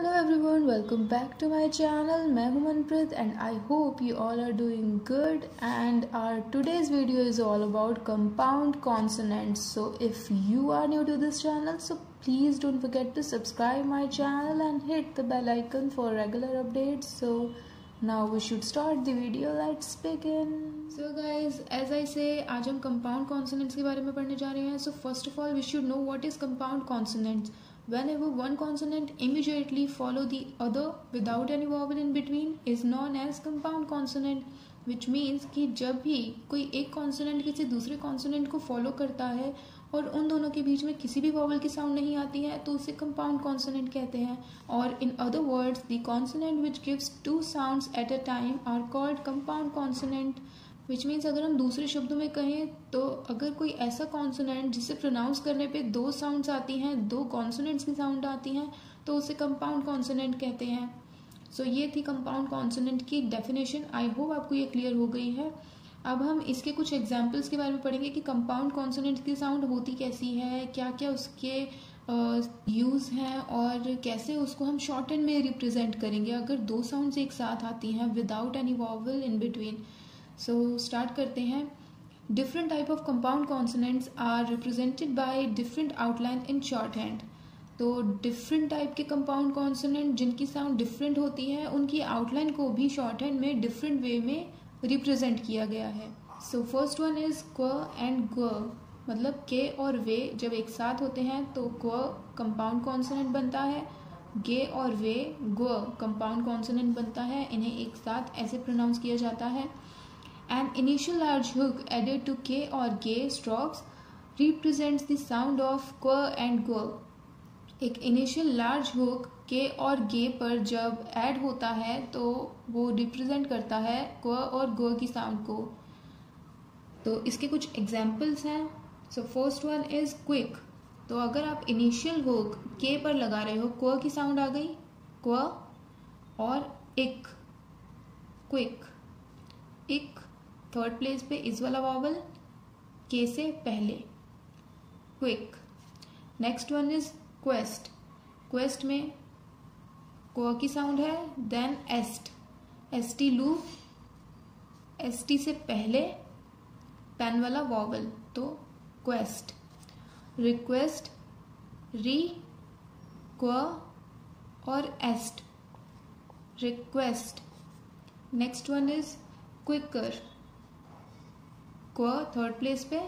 Hello everyone, welcome back to my channel. मैं हूं Manpreet and I hope you all are doing good, and our today's video is all about compound consonants. So if you are new to this channel, so please don't forget to subscribe my channel and hit the bell icon for regular updates. So now we should start the video. Let's begin. So guys, as I say, आज हम compound consonants के बारे में पढ़ने जा रहे हैं. So first of all, we should know what is compound consonants. Whenever one consonant immediately follow the other without any vowel in between is known as compound consonant, which means कि जब भी कोई एक consonant किसी दूसरे consonant को follow करता है और उन दोनों के बीच में किसी भी vowel की sound नहीं आती है तो उसे compound consonant कहते हैं. और in other words, the consonant which gives two sounds at a time are called compound consonant. Which means अगर हम दूसरे शब्दों में कहें तो अगर कोई ऐसा कॉन्सोनेंट जिसे प्रोनाउंस करने पे दो साउंड्स आती हैं, दो कॉन्सोनेंट्स की साउंड आती हैं, तो उसे कंपाउंड कॉन्सोनेंट कहते हैं. सो ये थी कंपाउंड कॉन्सोनेंट की डेफिनेशन. आई होप आपको ये क्लियर हो गई है. अब हम इसके कुछ एग्जाम्पल्स के बारे में पढ़ेंगे कि कंपाउंड कॉन्सोनेंट की साउंड होती कैसी है, क्या क्या उसके यूज़ हैं और कैसे उसको हम शॉर्ट हैंड में रिप्रेजेंट करेंगे अगर दो साउंड्स एक साथ आती हैं without any vowel in between. So start करते हैं. Different type of compound consonants are represented by different outline in shorthand. तो different type के compound consonant जिनकी sound different होती है उनकी outline को भी shorthand में different way में represent किया गया है. So first one is q and g. मतलब k और वे जब एक साथ होते हैं तो q compound consonant बनता है, गे और वे ग compound consonant बनता है. इन्हें एक साथ ऐसे pronounce किया जाता है. An initial large hook added to k or g strokes represents the sound of q and g. एक initial large hook k और g पर जब add होता है तो वो represent करता है q और g की sound को. तो इसके कुछ examples हैं. So first one is quick. तो अगर आप initial hook k पर लगा रहे हो, q की sound आ गई, q और इक, quick, इक थर्ड प्लेस पे इस वाला वॉवल के से पहले, quick. Next one is quest. Quest में को की साउंड है, then est, S T loop, S T से पहले पेन वाला वॉवल तो क्वेस्ट. रिक्वेस्ट, री, क्व और est, request. Next one is quicker. क्व थर्ड प्लेस पे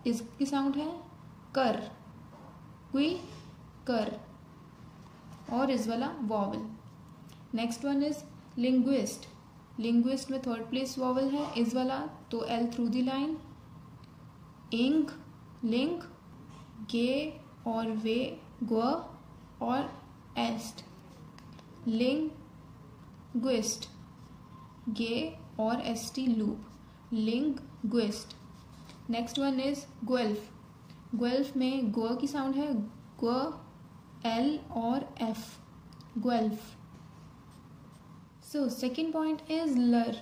इसकी साउंड है कर, क्वी कर और इस वाला vowel. Next one is linguist. Linguist में थर्ड प्लेस वॉवल है इस वाला तो L through the line. Ing, link, गे और वे ग्व और एस्ट. लिंग्विस्ट, गे और S T loop, linguist. Next one is Guelph. Guelph में ग की साउंड है ग, एल और F, Guelph. So second point is लर.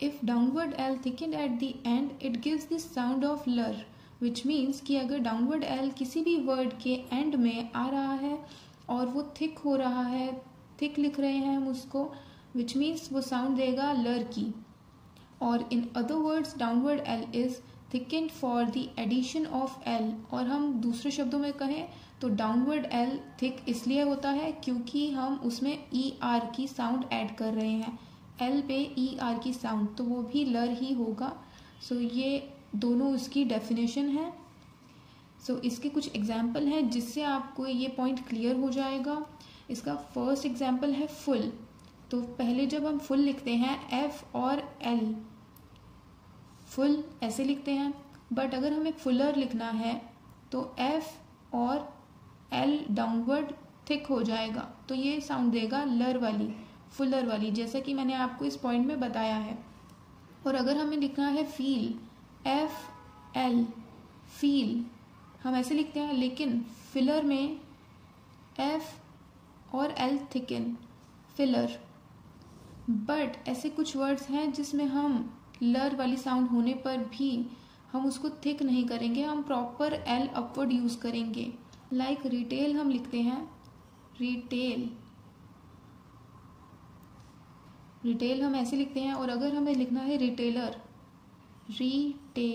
If downward L thicken at the end it gives the sound of लर, विच मीन्स कि अगर डाउनवर्ड एल किसी भी वर्ड के एंड में आ रहा है और वो थिक हो रहा है, थिक लिख रहे हैं हम उसको, विच मीन्स वो साउंड देगा लर की. और in other words downward L is thickened for the addition of L. और हम दूसरे शब्दों में कहें तो डाउनवर्ड एल थिक इसलिए होता है क्योंकि हम उसमें ई आर की साउंड ऐड कर रहे हैं. एल पे ई आर की साउंड तो वो भी लर ही होगा. सो ये दोनों उसकी डेफिनेशन है. सो इसके कुछ एग्जाम्पल हैं जिससे आपको ये पॉइंट क्लियर हो जाएगा. इसका फर्स्ट एग्जाम्पल है फुल. तो पहले जब हम फुल लिखते हैं एफ और एल, फुल ऐसे लिखते हैं, बट अगर हमें फुलर लिखना है तो एफ और एल डाउनवर्ड थिक हो जाएगा तो ये साउंड देगा लर वाली, फुलर वाली, जैसा कि मैंने आपको इस पॉइंट में बताया है. और अगर हमें लिखना है फील, एफ एल, फील, हम ऐसे लिखते हैं, लेकिन फिलर में एफ और एल थिकन, फिलर. बट ऐसे कुछ वर्ड्स हैं जिसमें हम लर वाली साउंड होने पर भी हम उसको थिक नहीं करेंगे, हम प्रॉपर एल अपवर्ड यूज करेंगे. लाइक रिटेल हम लिखते हैं रिटेल, रिटेल हम ऐसे लिखते हैं, और अगर हमें लिखना है रिटेलर, रिटेलर,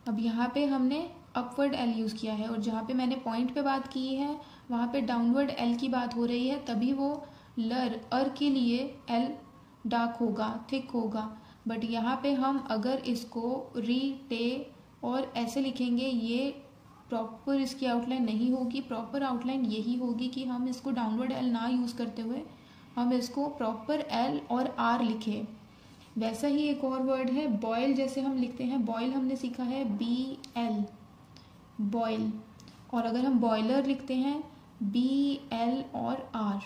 अब यहाँ पे हमने अपवर्ड एल यूज़ किया है, और जहाँ पे मैंने पॉइंट पे बात की है वहाँ पे डाउनवर्ड एल की बात हो रही है, तभी वो अर के लिए एल डार्क होगा, थिक होगा। बट यहाँ पे हम अगर इसको और ऐसे लिखेंगे, ये प्रॉपर इसकी आउटलाइन नहीं होगी। प्रॉपर आउटलाइन यही होगी कि हम इसको डाउनवर्ड एल ना यूज़ करते हुए हम इसको प्रॉपर एल और आर लिखें। वैसा ही एक और वर्ड है बॉयल, जैसे हम लिखते हैं बॉयल, हमने सीखा है BL, बॉयल। और अगर हम बॉयलर लिखते हैं BL और R,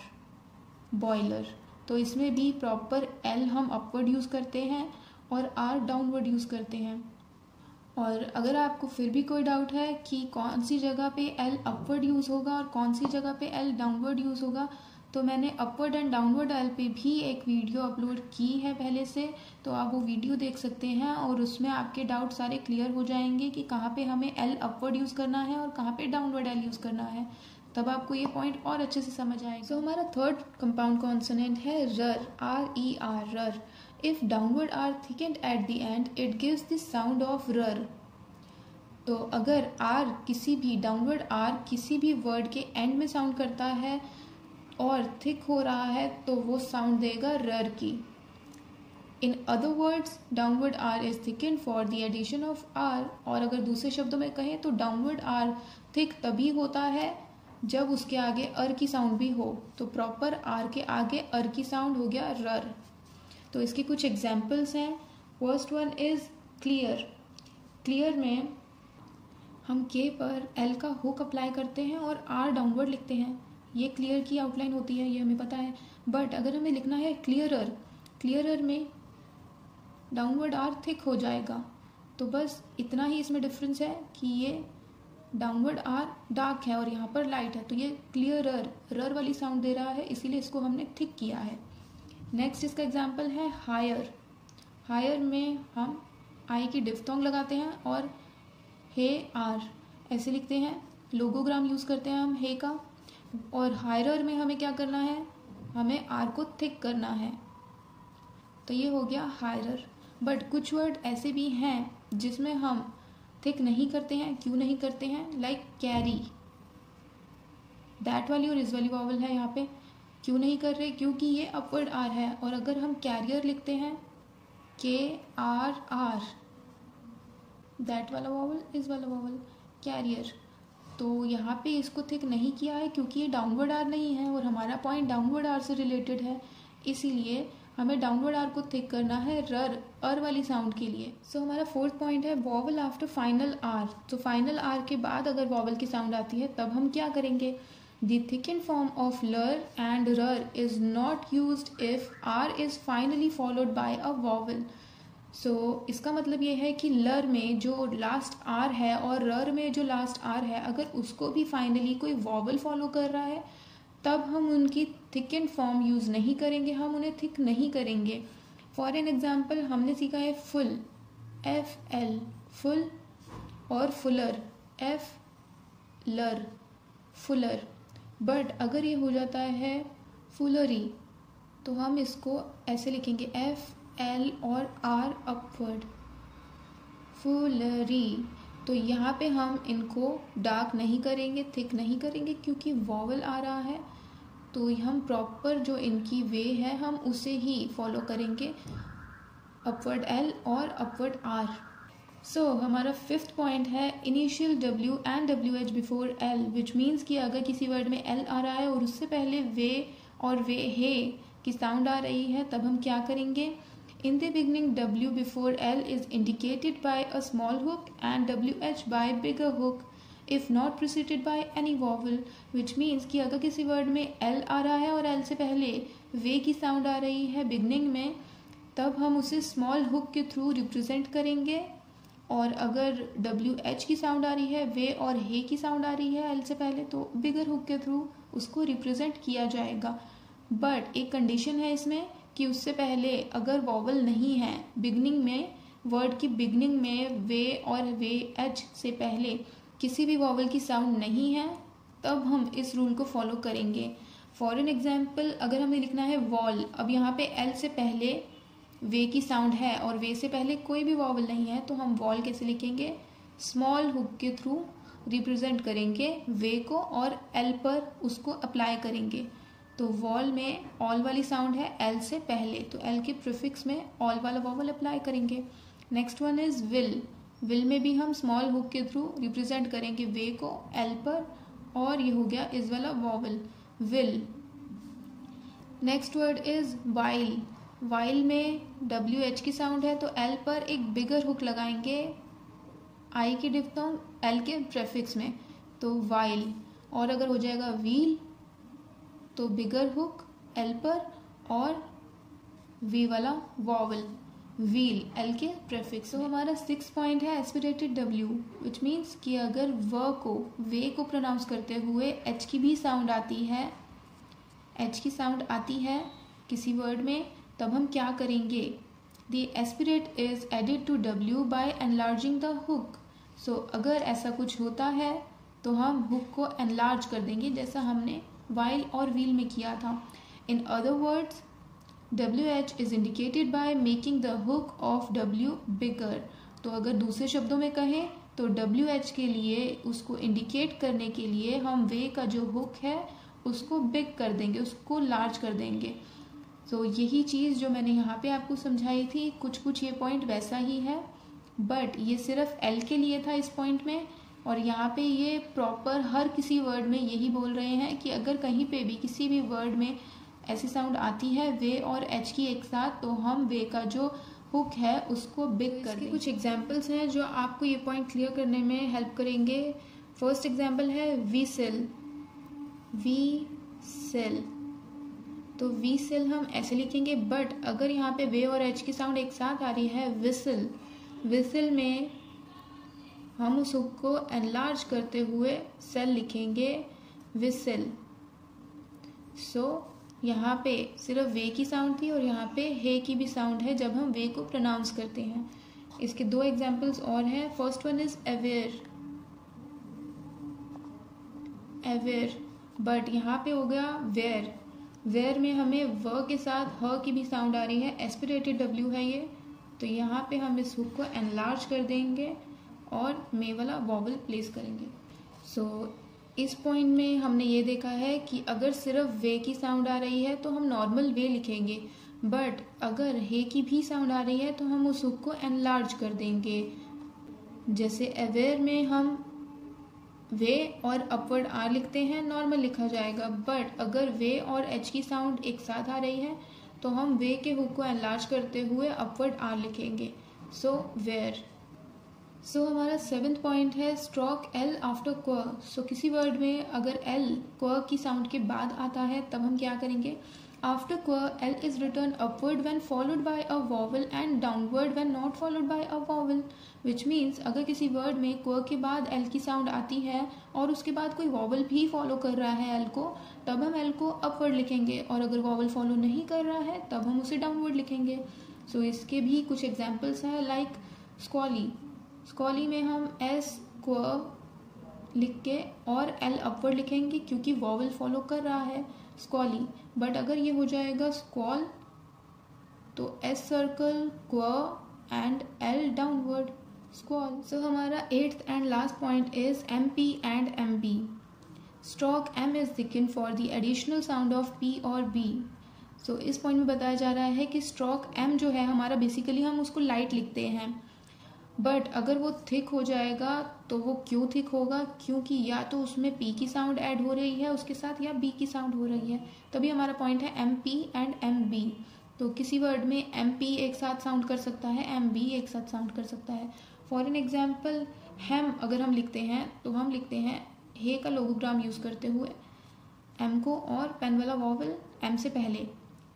बॉयलर, तो इसमें भी प्रॉपर L हम अपवर्ड यूज़ करते हैं और R डाउनवर्ड यूज़ करते हैं। और अगर आपको फिर भी कोई डाउट है कि कौन सी जगह पे L अपवर्ड यूज़ होगा और कौन सी जगह पे L डाउनवर्ड यूज़ होगा, तो मैंने अपवर्ड एंड डाउनवर्ड एल पे भी एक वीडियो अपलोड की है पहले से, तो आप वो वीडियो देख सकते हैं और उसमें आपके डाउट सारे क्लियर हो जाएंगे कि कहाँ पे हमें एल अपवर्ड यूज़ करना है और कहाँ पे डाउनवर्ड एल यूज़ करना है। तब आपको ये पॉइंट और अच्छे से समझ आएगा। सो हमारा थर्ड कंपाउंड कॉन्सोनेंट है रर, RER, रर। If downward R thickened at the end it gives the sound of रर। तो अगर आर किसी भी डाउनवर्ड आर किसी भी वर्ड के एंड में साउंड करता है और थिक हो रहा है तो वो साउंड देगा रर की। In other words downward R is thickened for the addition of R. और अगर दूसरे शब्दों में कहें तो डाउनवर्ड आर थिक तभी होता है जब उसके आगे अर की साउंड भी हो, तो प्रॉपर आर के आगे अर की साउंड हो गया रर। तो इसके कुछ एग्जाम्पल्स हैं। First one is clear. Clear में हम के पर एल का हुक अप्लाई करते हैं और आर डाउनवर्ड लिखते हैं। ये क्लियर की आउटलाइन होती है, ये हमें पता है। बट अगर हमें लिखना है क्लियरर, क्लियरर में डाउनवर्ड आर थिक हो जाएगा। तो बस इतना ही इसमें डिफरेंस है कि ये डाउनवर्ड आर डार्क है और यहाँ पर लाइट है, तो ये क्लियरर रर वाली साउंड दे रहा है, इसीलिए इसको हमने थिक किया है। नेक्स्ट इसका एग्जाम्पल है हायर। हायर में हम आई की डिफ्थोंग लगाते हैं और हे आर ऐसे लिखते हैं, लोगोग्राम यूज़ करते हैं हम हे का। और हायरर में हमें क्या करना है, हमें आर को थिक करना है, तो ये हो गया हायरर। बट कुछ वर्ड ऐसे भी हैं जिसमें हम थिक नहीं करते हैं। क्यों नहीं करते हैं? लाइक कैरी, दैट वाली और इस वाली वॉवल है यहाँ पे। क्यों नहीं कर रहे? क्योंकि ये अपवर्ड आर है। और अगर हम कैरियर लिखते हैं KRR, दैट वाला वॉवल इस वाला वॉवल कैरियर, तो यहाँ पे इसको थिक नहीं किया है क्योंकि ये डाउनवर्ड आर नहीं है और हमारा पॉइंट डाउनवर्ड आर से रिलेटेड है, इसीलिए हमें डाउनवर्ड आर को थिक करना है रर अर वाली साउंड के लिए। सो हमारा फोर्थ पॉइंट है वॉवल आफ्टर फाइनल आर। तो फाइनल आर के बाद अगर वॉवल की साउंड आती है तब हम क्या करेंगे? द थिकन फॉर्म ऑफ लर एंड रर is not used if R is finally followed by a vowel. सो इसका मतलब ये है कि लर में जो लास्ट आर है और रर में जो लास्ट आर है, अगर उसको भी फाइनली कोई वॉवल फॉलो कर रहा है तब हम उनकी थिक एंड फॉर्म यूज़ नहीं करेंगे, हम उन्हें थिक नहीं करेंगे। फॉर एन एग्जाम्पल हमने सीखा है फुल, FL, फुल, और फुलर, F लर, फुलर। बट अगर ये हो जाता है फुलरी तो हम इसको ऐसे लिखेंगे FL और R अपवर्ड, फुलरी। तो यहाँ पे हम इनको डार्क नहीं करेंगे, थिक नहीं करेंगे क्योंकि वॉवल आ रहा है, तो हम प्रॉपर जो इनकी वे है हम उसे ही फॉलो करेंगे, अपवर्ड L और अपवर्ड R। सो हमारा फिफ्थ पॉइंट है initial W and WH before L, which means कि अगर किसी वर्ड में L आ रहा है और उससे पहले वे और वे हे की साउंड आ रही है तब हम क्या करेंगे? In the beginning, W before L is indicated by a small hook and WH by bigger hook if not preceded by any vowel, which means कि अगर किसी वर्ड में L आ रहा है और L से पहले वे की साउंड आ रही है बिगनिंग में, तब हम उसे स्मॉल हुक के थ्रू रिप्रेजेंट करेंगे। और अगर WH की साउंड आ रही है, वे और हे की साउंड आ रही है L से पहले, तो बिगर हुक के थ्रू उसको रिप्रेजेंट किया जाएगा। बट एक कंडीशन है इसमें कि उससे पहले अगर वॉवल नहीं है बिगनिंग में, वर्ड की बिगनिंग में वे और वे एच से पहले किसी भी वॉवल की साउंड नहीं है, तब हम इस रूल को फॉलो करेंगे। फॉर एन एग्जाम्पल अगर हमें लिखना है वॉल, अब यहाँ पे एल से पहले वे की साउंड है और वे से पहले कोई भी वॉवल नहीं है, तो हम वॉल कैसे लिखेंगे? स्मॉल हुक के थ्रू रिप्रेजेंट करेंगे वे को और एल पर उसको अप्लाई करेंगे। तो वॉल में ऑल वाली साउंड है एल से पहले, तो एल के प्रीफिक्स में ऑल वाला वॉवल अप्लाई करेंगे। Next one is will. Will में भी हम स्मॉल हुक के थ्रू रिप्रेजेंट करेंगे वे को एल पर, और ये हो गया इस वाला vowel will. Next word is while. While में डब्ल्यू एच की साउंड है, तो एल पर एक बिगर हुक लगाएंगे आई की डिफ्थोंग एल के प्रेफिक्स में, तो वाइल। और अगर हो जाएगा व्हील तो बिगर हुक एल पर और वी वाला वॉवल व्हील एल के प्रेफिक्स। तो हमारा 6 पॉइंट है एस्पिरेटेड डब्ल्यू, विच मीन्स कि अगर वे को प्रोनाउंस करते हुए एच की भी साउंड आती है, एच की साउंड आती है किसी वर्ड में, तब हम क्या करेंगे? The aspirate is added to W by enlarging the hook. So अगर ऐसा कुछ होता है तो हम हुक को एनलार्ज कर देंगे, जैसा हमने वाइल और व्हील में किया था। इन other words WH is indicated by making the hook of W bigger। तो अगर दूसरे शब्दों में कहें तो WH के लिए उसको इंडिकेट करने के लिए हम वे का जो हुक है उसको बिग कर देंगे, उसको लार्ज कर देंगे। तो यही चीज़ जो मैंने यहाँ पे आपको समझाई थी, कुछ ये पॉइंट वैसा ही है, बट ये सिर्फ L के लिए था इस पॉइंट में, और यहाँ पे ये प्रॉपर हर किसी वर्ड में यही बोल रहे हैं कि अगर कहीं पे भी किसी भी वर्ड में ऐसी साउंड आती है वे और एच की एक साथ, तो हम वे का जो हुक है उसको बिग कर देंगे। कुछ एग्जांपल्स हैं जो आपको ये पॉइंट क्लियर करने में हेल्प करेंगे। फर्स्ट एग्जांपल है वीसेल। वीसेल, तो वीसेल हम ऐसे लिखेंगे, बट अगर यहाँ पे वे और एच की साउंड एक साथ आ रही है विसल, विसल में हम उस हुक को एनलार्ज करते हुए सेल लिखेंगे विसल। सो यहाँ पे सिर्फ वे की साउंड थी और यहाँ पे हे की भी साउंड है जब हम वे को प्रोनाउंस करते हैं। इसके 2 एग्जांपल्स और हैं। First one is aware. Aware, but यहाँ पे हो गया वेयर। वेयर में हमें व के साथ ह की भी साउंड आ रही है, एस्पिरेटेड डब्ल्यू है ये, तो यहाँ पे हम इस हुक को एनलार्ज कर देंगे और मे वाला वॉवल प्लेस करेंगे। सो इस पॉइंट में हमने ये देखा है कि अगर सिर्फ वे की साउंड आ रही है तो हम नॉर्मल वे लिखेंगे, बट अगर हे की भी साउंड आ रही है तो हम उस हुक को एनलार्ज कर देंगे। जैसे अवेयर में हम वे और अपवर्ड आर लिखते हैं, नॉर्मल लिखा जाएगा, बट अगर वे और एच की साउंड एक साथ आ रही है तो हम वे के हुक को एनलार्ज करते हुए अपवर्ड आर लिखेंगे। So where. सो हमारा 7th पॉइंट है स्ट्रोक एल आफ्टर क्व। सो किसी वर्ड में अगर एल क्व की साउंड के बाद आता है तब हम क्या करेंगे? आफ्टर क्व L is return upward when followed by a vowel and downward when not followed by a vowel, which means अगर किसी वर्ड में क्व के बाद एल की साउंड आती है और उसके बाद कोई वॉवल भी फॉलो कर रहा है एल को, तब हम एल को अपवर्ड लिखेंगे, और अगर वॉवल फॉलो नहीं कर रहा है तब हम उसे डाउनवर्ड लिखेंगे। सो इसके भी कुछ एग्जाम्पल्स हैं, लाइक स्कॉली। स्कॉली में हम एस क्व लिख के और एल अपवर्ड लिखेंगे क्योंकि वॉवल फॉलो कर रहा है स्कॉली, बट अगर ये हो जाएगा स्क्वॉल तो एस सर्कल क्व एंड एल डाउनवर्ड स्क्वॉल। सो हमारा 8th and last point is M P and M B. Stroke M is thicken for the additional sound of P और बी। सो इस पॉइंट में बताया जा रहा है कि स्ट्रोक एम जो है हमारा बेसिकली हम उसको लाइट लिखते हैं, बट अगर वो थिक हो जाएगा तो वो क्यों थिक होगा? क्योंकि या तो उसमें पी की साउंड ऐड हो रही है उसके साथ या बी की साउंड हो रही है, तभी हमारा पॉइंट है M P and M B. तो किसी वर्ड में एम पी एक साथ साउंड कर सकता है, एम बी एक साथ साउंड कर सकता है। फॉर एन एग्जाम्पल हेम अगर हम लिखते हैं तो हम लिखते हैं हे का लोगोग्राम यूज करते हुए एम को और पेन वाला वॉवल एम से पहले,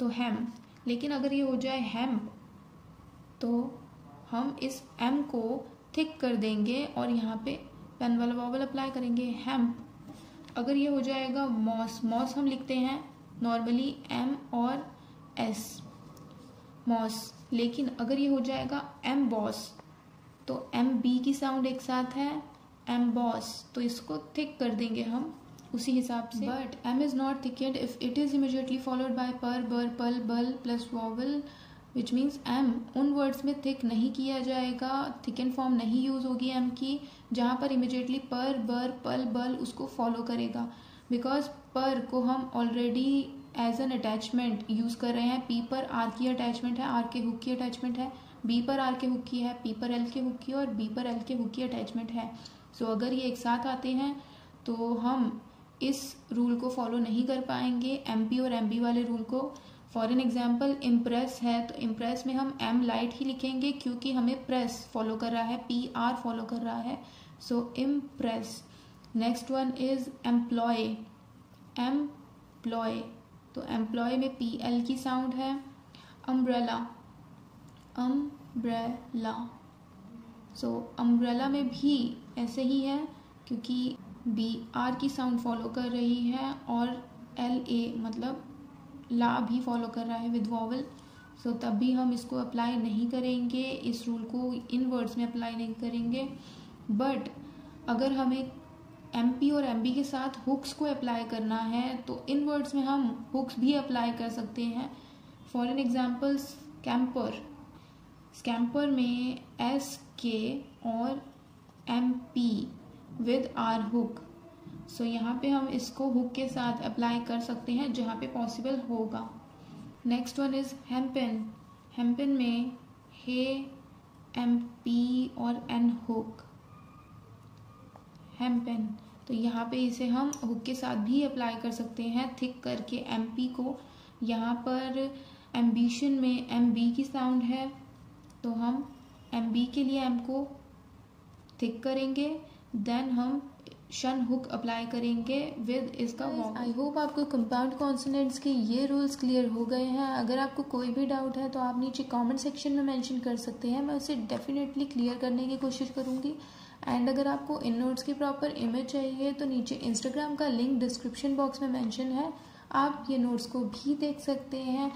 तो हेम। लेकिन अगर ये हो जाए हेम तो हम इस एम को थिक कर देंगे और यहाँ पे पेन वाला वॉवल अप्लाई करेंगे हेम्प। अगर ये हो जाएगा मॉस, मॉस हम लिखते हैं नॉर्मली एम और एस मॉस, लेकिन अगर ये हो जाएगा एम बॉस तो एम बी की साउंड एक साथ है एम बॉस, तो इसको थिक कर देंगे हम उसी हिसाब से। But M is not thickened if it is immediately followed by per, ber, pel, bel plus vowel, which means M उन वर्ड्स में थिक नहीं किया जाएगा, थिकन फॉर्म नहीं यूज़ होगी एम की जहाँ पर इमीडिएटली पर, बर, पल, बल उसको फॉलो करेगा। बिकॉज पर को हम already as an attachment use कर रहे हैं, पी पर आर की अटैचमेंट है, आर के हुक की अटैचमेंट है, बी पर आर के हुक की है, पी पर एल के हुक की और बी पर एल के हुक की अटैचमेंट है। सो अगर ये एक साथ आते हैं तो हम इस रूल को फॉलो नहीं कर पाएंगे, एम पी और एम बी वाले रूल को। फॉर एन एग्जाम्पल इम्प्रेस है तो इम्प्रेस में हम एम लाइट ही लिखेंगे क्योंकि हमें प्रेस फॉलो कर रहा है, पी आर फॉलो कर रहा है, so impress. Next one is employ, employ तो एम्प्लॉय में पी एल की साउंड है। अम्ब्रेला, अम्ब्रेला, सो अम्ब्रेला में भी ऐसे ही है क्योंकि बी आर की साउंड फॉलो कर रही है और एल ए मतलब ला भी फॉलो कर रहा है विद वॉवल, सो तब भी हम इसको अप्लाई नहीं करेंगे, इस रूल को इन वर्ड्स में अप्लाई नहीं करेंगे। बट अगर हमें एम पी और एम बी के साथ हुक्स को अप्लाई करना है तो इन वर्ड्स में हम हुक्स भी अप्लाई कर सकते हैं। For an example scamper, scamper में एस के और M P with R hook, so यहाँ पे हम इसको हुक के साथ अप्लाई कर सकते हैं जहाँ पे पॉसिबल होगा। नेक्स्ट वन इज हेम्पेन, हेम्पेन में हे, एम पी और एन हुक, हेम्पेन तो यहाँ पे इसे हम हुक के साथ भी अप्लाई कर सकते हैं थिक करके एम पी को। यहाँ पर एम्बिशन में एम बी की साउंड है तो हम एम बी के लिए एम को थिक करेंगे, देन हम शन हुक अप्लाई करेंगे विद इसका वॉवल। आई होप आपको कंपाउंड कॉन्सोनेंट्स के ये रूल्स क्लियर हो गए हैं। अगर आपको कोई भी डाउट है तो आप नीचे कमेंट सेक्शन में मेंशन कर सकते हैं, मैं उसे डेफिनेटली क्लियर करने की कोशिश करूँगी। एंड अगर आपको इन नोट्स की प्रॉपर इमेज चाहिए तो नीचे इंस्टाग्राम का लिंक डिस्क्रिप्शन बॉक्स में मेंशन है, आप ये नोट्स को भी देख सकते हैं।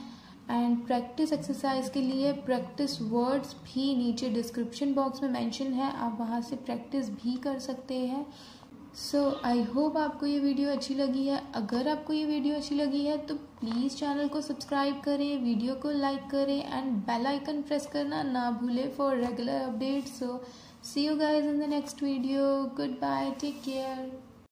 एंड प्रैक्टिस एक्सरसाइज के लिए प्रैक्टिस वर्ड्स भी नीचे डिस्क्रिप्शन बॉक्स में मेंशन है, आप वहाँ से प्रैक्टिस भी कर सकते हैं। सो आई होप आपको ये वीडियो अच्छी लगी है। अगर आपको ये वीडियो अच्छी लगी है तो प्लीज़ चैनल को सब्सक्राइब करें, वीडियो को लाइक करें एंड बेल आइकन प्रेस करना ना भूलें for regular updates. So see you guys in the next video, goodbye, take care.